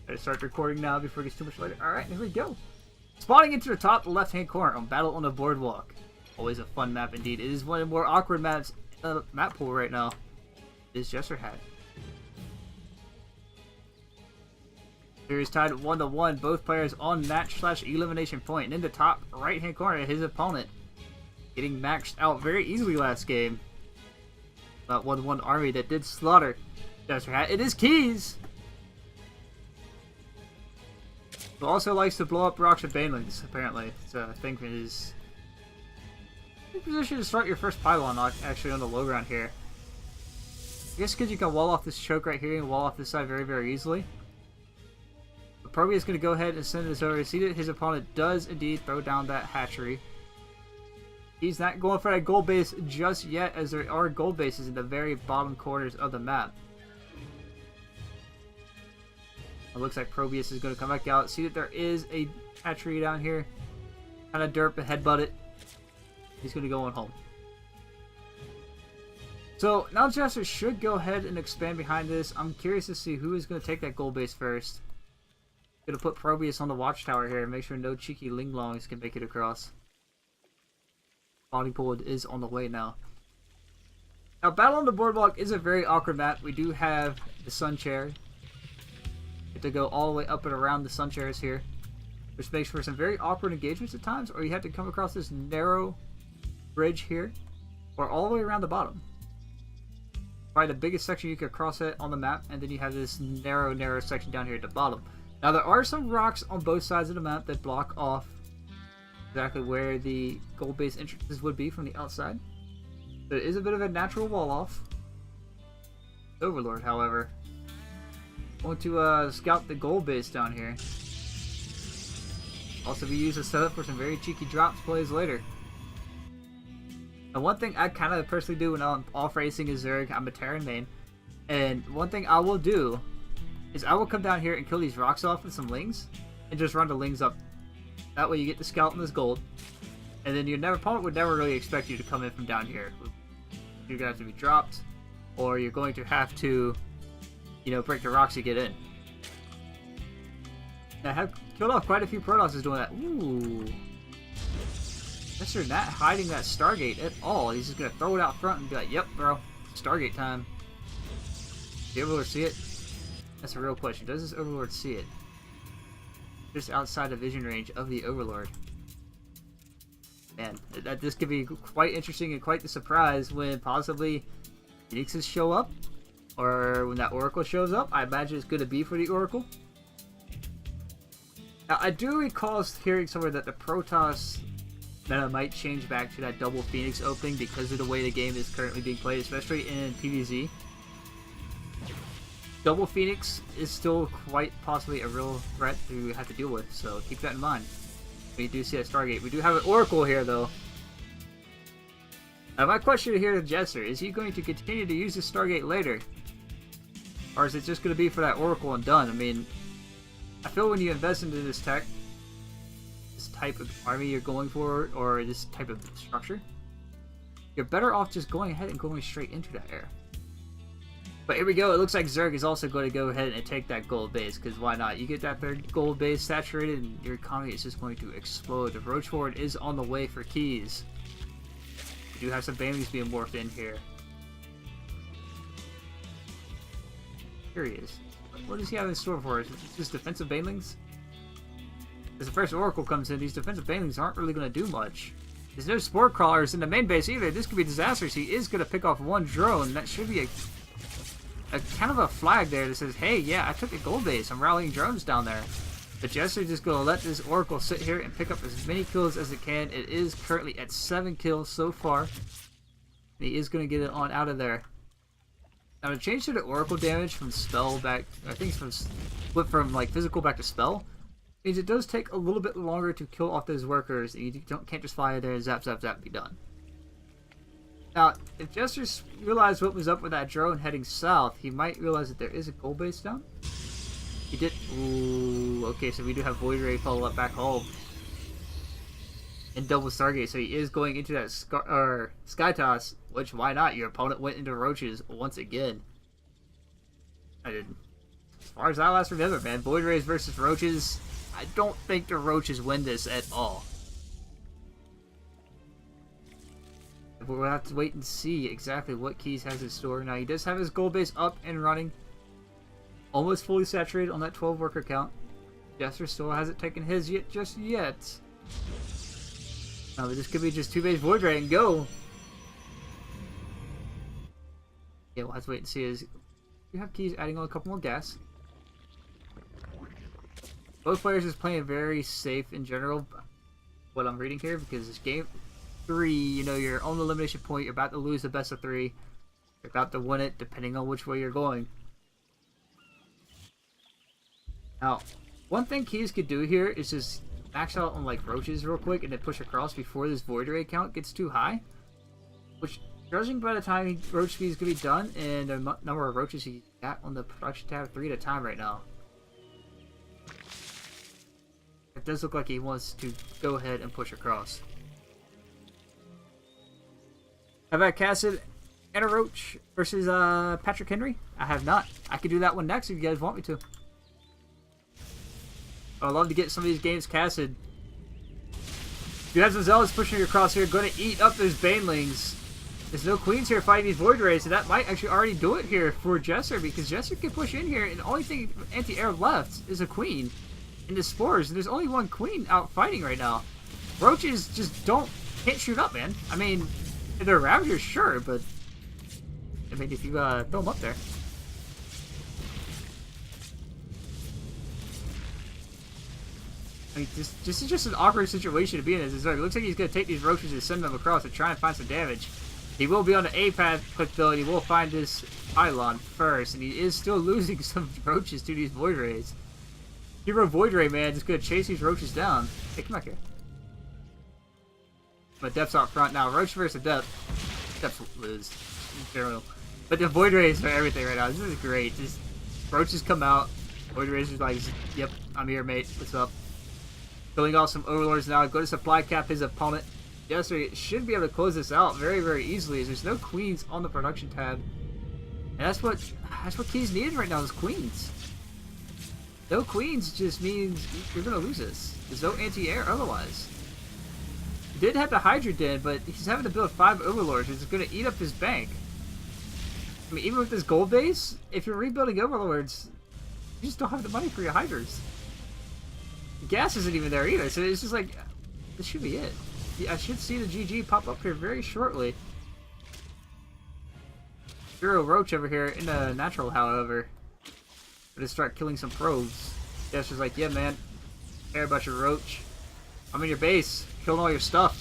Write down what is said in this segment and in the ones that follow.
I start recording now before it gets too much later. Alright, here we go. Spawning into the top left-hand corner on Battle on the Boardwalk. Always a fun map indeed. It is one of the more awkward maps in the map pool right now. It is Jesterhat. Series tied 1-1. Both players on match/elimination point. And in the top right-hand corner, his opponent getting maxed out very easily last game. That 1-1 army that did slaughter Jesterhat. It is Keys! Who also likes to blow up rocks and banelings, apparently. So I think it is in position to start your first pylon actually on the low ground here. I guess because you can wall off this choke right here and wall off this side very, very easily. But Proby is going to go ahead and send this over. See that his opponent does indeed throw down that hatchery. He's not going for that gold base just yet, as there are gold bases in the very bottom corners of the map. It looks like Probius is going to come back out. See that there is a hatchery down here. Kind of derp and headbutt it. He's going to go on home. So now Jester should go ahead and expand behind this. I'm curious to see who is going to take that gold base first. Going to put Probius on the watchtower here and make sure no cheeky linglongs can make it across. Body pool is on the way now. Now Battle on the Boardwalk is a very awkward map. We do have the sun chair. To go all the way up and around the sun chairs here, which makes for some very awkward engagements at times, or you have to come across this narrow bridge here, or all the way around the bottom. Probably the biggest section you could cross it on the map, and then you have this narrow section down here at the bottom. Now there are some rocks on both sides of the map that block off exactly where the gold base entrances would be from the outside. There is a bit of a natural wall off. Overlord, however, want to scout the gold base down here. Also be used as setup for some very cheeky drops plays later. And one thing I kind of personally do when I'm off racing is Zerg, I'm a Terran main. And one thing I will do is I will come down here and kill these rocks off with some lings. And just run the lings up. That way you get the scout and this gold. And then your opponent would never really expect you to come in from down here. You're going to have to be dropped. Or you're going to have to, you know, break the rocks to get in. I have killed off quite a few Protosses doing that. Ooh. Mister not hiding that Stargate at all. He's just going to throw it out front and be like, yep, bro. Stargate time. Does the Overlord see it? That's a real question. Does this Overlord see it? Just outside the vision range of the Overlord. Man, this could be quite interesting and quite the surprise when possibly Phoenixes show up. Or when that Oracle shows up. I imagine it's going to be for the Oracle. Now, I do recall hearing somewhere that the Protoss meta might change back to that double Phoenix opening because of the way the game is currently being played, especially in PvZ. Double Phoenix is still quite possibly a real threat to have to deal with, so keep that in mind. We do see that Stargate. We do have an Oracle here, though. Now, my question here to Jester, is he going to continue to use the Stargate later? Or is it just going to be for that Oracle and done? I mean, I feel when you invest into this tech, this type of army you're going for, or this type of structure, you're better off just going ahead and going straight into that air. But here we go. It looks like Zerg is also going to go ahead and take that gold base, because why not? You get that third gold base saturated and your economy is just going to explode. The Roach Horde is on the way for Keys. We do have some Banelings being morphed in here. Here he is. What does he have in store for us? Is it just defensive Banelings? As the first Oracle comes in, these defensive Banelings aren't really going to do much. There's no Spore Crawlers in the main base either. This could be disastrous. He is going to pick off one drone. That should be a kind of a flag there that says, hey, yeah, I took a gold base. I'm rallying drones down there. But Jester's just going to let this Oracle sit here and pick up as many kills as it can. It is currently at 7 kills so far. And he is going to get it on out of there. Now to change to the Oracle damage from spell back, I think it's from flip from like physical back to spell, means it does take a little bit longer to kill off those workers. And you can't just fly in there and zap, zap, zap and be done. Now, if Jester's realized what was up with that drone heading south, he might realize that there is a gold base down. He did. Ooh, okay, so we do have Void Ray follow up back home. And double Stargate, so he is going into that Sky Toss, which, why not? Your opponent went into Roaches once again. I didn't. far as I last remember, man. Void Rays versus Roaches. I don't think the Roaches win this at all. We'll have to wait and see exactly what Keys has in store. Now, he does have his gold base up and running. Almost fully saturated on that 12 worker count. Jester still hasn't taken his just yet. But this could be just 2 base Void Ray and go. Yeah, we'll have to wait and see. You have Keys adding on a couple more gas. Both players is playing very safe in general, what I'm reading here, because it's game 3, you know, you're on the elimination point, you're about to lose the best of 3. You're about to win it, depending on which way you're going. Now, one thing Keys could do here is just max out on, like, Roaches real quick and then push across before this Void Ray count gets too high. Which, judging by the time Roach speed is going to be done and the number of Roaches he got on the production tab, 3 at a time right now. It does look like he wants to go ahead and push across. Have I casted and a Roach versus Patrick Henry? I have not. I could do that one next if you guys want me to. I'd love to get some of these games casted. You have some Zealots pushing across here, going to eat up those Banelings. There's no Queens here fighting these Void Rays, so that might actually already do it here for Jester, because Jester can push in here, and the only thing anti-air left is a Queen and the Spores, and there's only one Queen out fighting right now. Roaches just can't shoot up, man. I mean, if they're Ravagers, sure, but I mean, if you throw them up there. I mean, this is just an awkward situation to be in. It looks like he's going to take these Roaches and send them across to try and find some damage. He will be on the A path quick build. He will find this pylon first, and he is still losing some Roaches to these Void Rays. Hero Void Ray, man, just going to chase these Roaches down. Hey, come back here. But Depth's out front now. Roach versus Depth. Depth lose in general. But the Void Rays are everything right now. This is great. Just Roaches come out. Void Rays are like, yep, I'm here, mate. What's up? Killing off some Overlords now. Go to supply cap his opponent. Jester should be able to close this out very, very easily, as there's no Queens on the production tab. And that's what Keys needed right now is Queens. No Queens just means you're going to lose this. There's no anti-air otherwise. He did have the Hydra Den, but he's having to build 5 Overlords, which is going to eat up his bank. I mean, even with this gold base, if you're rebuilding Overlords, you just don't have the money for your Hydras. The gas isn't even there either, so it's just like, this should be it. I should see the GG pop up here very shortly. Zero Roach over here in the natural, however. Gonna start killing some probes. Jester's like, yeah, man. Care about your Roach. I'm in your base. Killing all your stuff.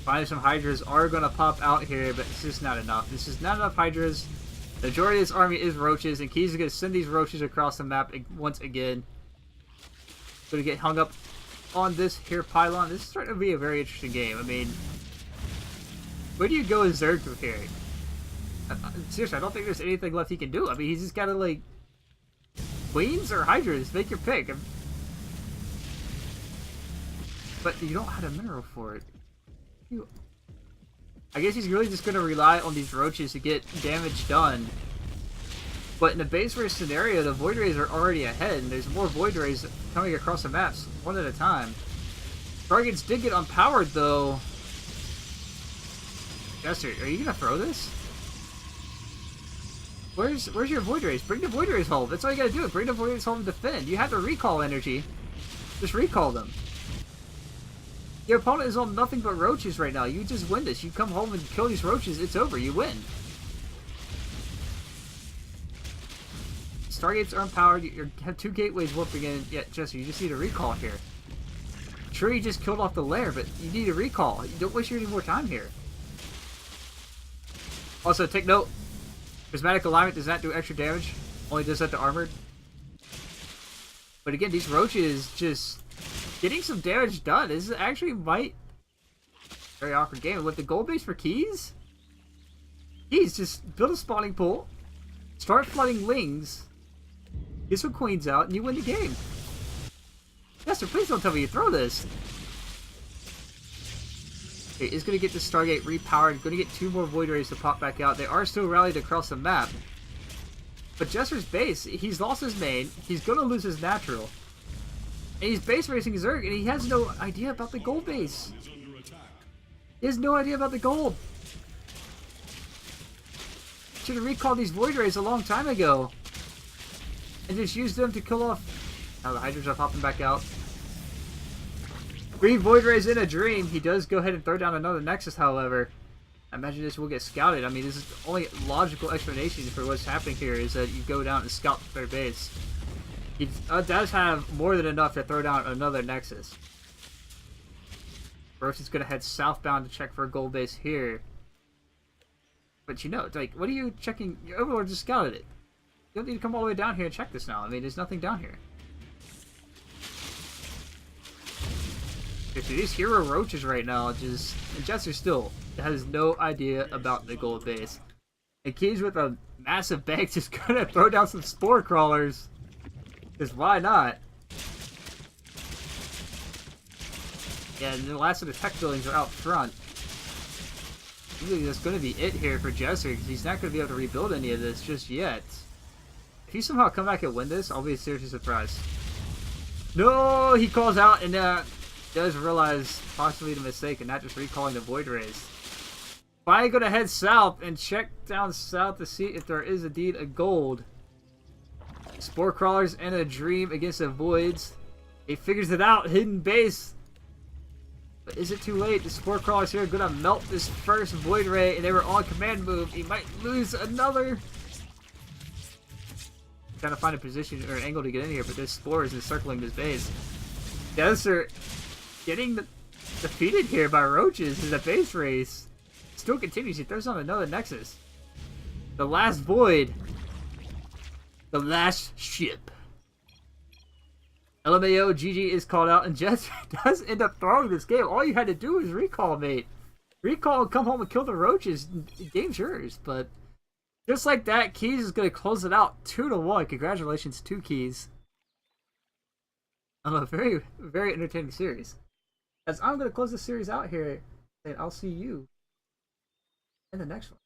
Finding some Hydras are gonna pop out here, but it's just not enough. This is not enough Hydras. The majority of this army is Roaches, and Keys is gonna send these Roaches across the map once again. Gonna get hung up on this here pylon. This is starting to be a very interesting game. I mean, where do you go with Zerg from here? Seriously, I don't think there's anything left he can do. I mean, he's just gotta, like, Queens or Hydras? Make your pick. But you don't have a mineral for it. I guess he's really just gonna rely on these Roaches to get damage done. But in the base race scenario, the Void Rays are already ahead, and there's more Void Rays coming across the maps, one at a time. Targets did get unpowered, though. Jester, are you gonna throw this? Where's your Void Rays? Bring the Void Rays home. That's all you gotta do. Bring the Void Rays home and defend. You have the recall energy. Just recall them. Your opponent is on nothing but Roaches right now. You just win this. You come home and kill these Roaches, it's over. You win. Stargates are empowered. You have 2 gateways warping in. Yeah, Jester, you just need a recall here. Sure, you just killed off the lair, but you need a recall. You don't waste any more time here. Also, take note. Prismatic alignment does not do extra damage. Only does that to armored. But again, these Roaches just getting some damage done. This is actually very awkward game. With the gold base for Keys, just build a spawning pool, start flooding Lings, get some Queens out, and you win the game. Jester, please don't tell me you throw this. Okay, it's going to get the Stargate repowered. Going to get 2 more Void Rays to pop back out. They are still rallied across the map. But Jester's base, he's lost his main, he's gonna lose his natural. And he's base racing Zerg, and he has no idea about the gold base. He has no idea about the gold. Should have recalled these Void Rays a long time ago. And just used them to kill off... Now the Hydras are popping back out. 3 Void Rays in a dream. He does go ahead and throw down another Nexus, however. I imagine this will get scouted. I mean, this is the only logical explanation for what's happening here is that you go down and scout their base. He does have more than enough to throw down another Nexus. Roach is going to head southbound to check for a gold base here. But you know, like, what are you checking? Your Overlord just scouted it. You don't need to come all the way down here and check this now. I mean, there's nothing down here. Okay, so these hero roaches right now, just... And Jester still has no idea about the gold base. And Keys with a massive bank just gonna throw down some spore crawlers. Because why not? Yeah, and the last of the tech buildings are out front. Really, that's going to be it here for Jester, because he's not going to be able to rebuild any of this just yet. If he somehow come back and win this, I'll be seriously surprised. No! He calls out and does realize possibly the mistake and not just recalling the Void Rays. Finally going to head south and check down south to see if there is indeed a gold. Spore Crawlers and a Dream against the Voids. He figures it out, hidden base. But is it too late? The Spore Crawlers here are going to melt this first Void Ray, and they were on command move. He might lose another. Trying to find a position or an angle to get in here, but this Spore is encircling this base. Desert getting defeated here by Roaches in a base race. Still continues. He throws on another Nexus. The last Void. The last ship. LMAO, GG is called out, and Jester does end up throwing this game. All you had to do was recall, mate. Recall and come home and kill the Roaches. Game's yours, but just like that, Keys is going to close it out 2-1. Congratulations to Keys on a very, very entertaining series. As I'm going to close the series out here, and I'll see you in the next one.